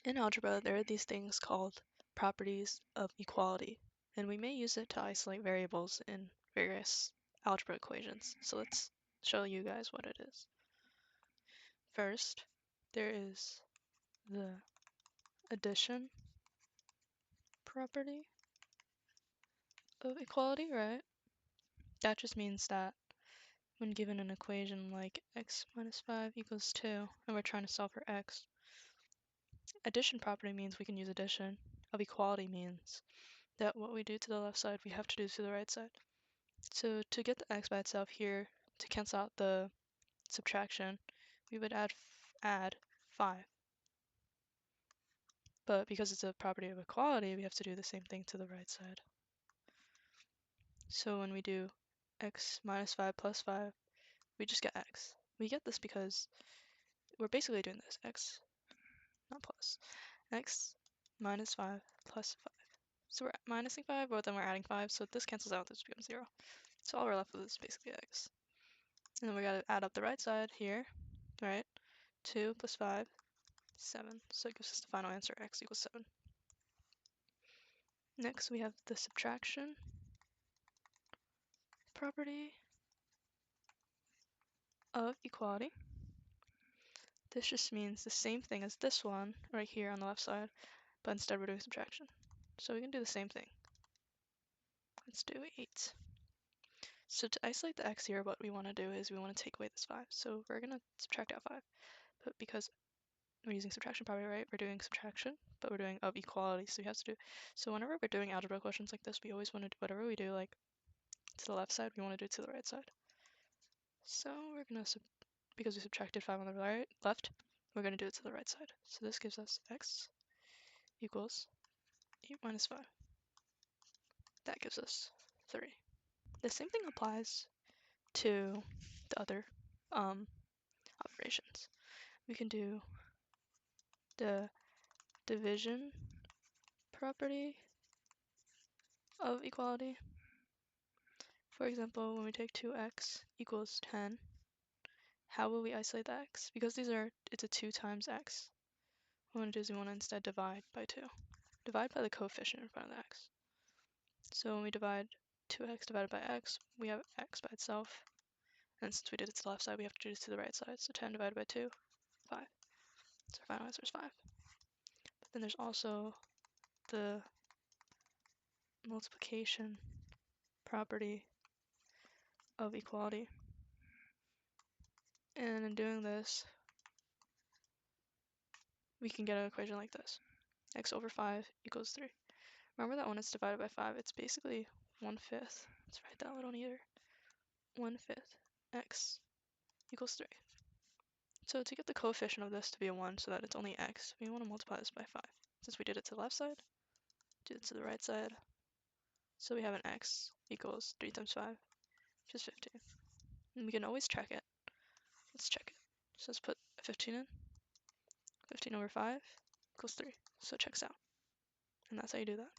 In algebra, there are these things called properties of equality, and we may use it to isolate variables in various algebra equations. So let's show you guys what it is. First, there is the addition property of equality, right? That just means that when given an equation like x minus 5 equals 2, and we're trying to solve for x, addition property means we can use addition. Of equality means that what we do to the left side, we have to do to the right side. So to get the x by itself here, to cancel out the subtraction, we would add 5. But because it's a property of equality, we have to do the same thing to the right side. So when we do x minus 5 plus 5, we just get x. We get this because we're basically doing this, x, not plus, x minus 5 plus 5. So we're minusing 5, but then we're adding 5, so this cancels out, this becomes 0. So all we're left with is basically x. And then we gotta add up the right side here, right? 2 plus 5, 7. So it gives us the final answer, x equals 7. Next, we have the subtraction property of equality. This just means the same thing as this one right here on the left side, but instead we're doing subtraction. So we can do the same thing. Let's do 8. So to isolate the x here, what we want to do is we want to take away this 5. So we're going to subtract out 5. But because we're using subtraction property, right, we're doing subtraction, but we're doing of equality, so we have to do. So whenever we're doing algebra questions like this, we always want to do whatever we do, like to the left side, we want to do it to the right side. So we're going to, because we subtracted 5 on the left, we're going to do it to the right side. So this gives us x equals 8 minus 5. That gives us 3. The same thing applies to the other operations. We can do the division property of equality. For example, when we take 2x equals 10, how will we isolate the x? Because it's a 2 times x. What we want to do is we want to instead divide by 2. Divide by the coefficient in front of the x. So when we divide 2x divided by x, we have x by itself. And since we did it to the left side, we have to do it to the right side. So 10 divided by 2, 5. So our final answer is 5. But then there's also the multiplication property of equality. And in doing this, we can get an equation like this. X over 5 equals 3. Remember that when it's divided by 5, it's basically 1/5. Let's write that little neater. 1/5 x equals 3. So to get the coefficient of this to be a 1 so that it's only x, we want to multiply this by 5. Since we did it to the left side, do it to the right side. So we have an x equals 3 times 5, which is 15. And we can always check it. Let's check it. So let's put 15 in. 15 over 5 equals 3. So it checks out. And that's how you do that.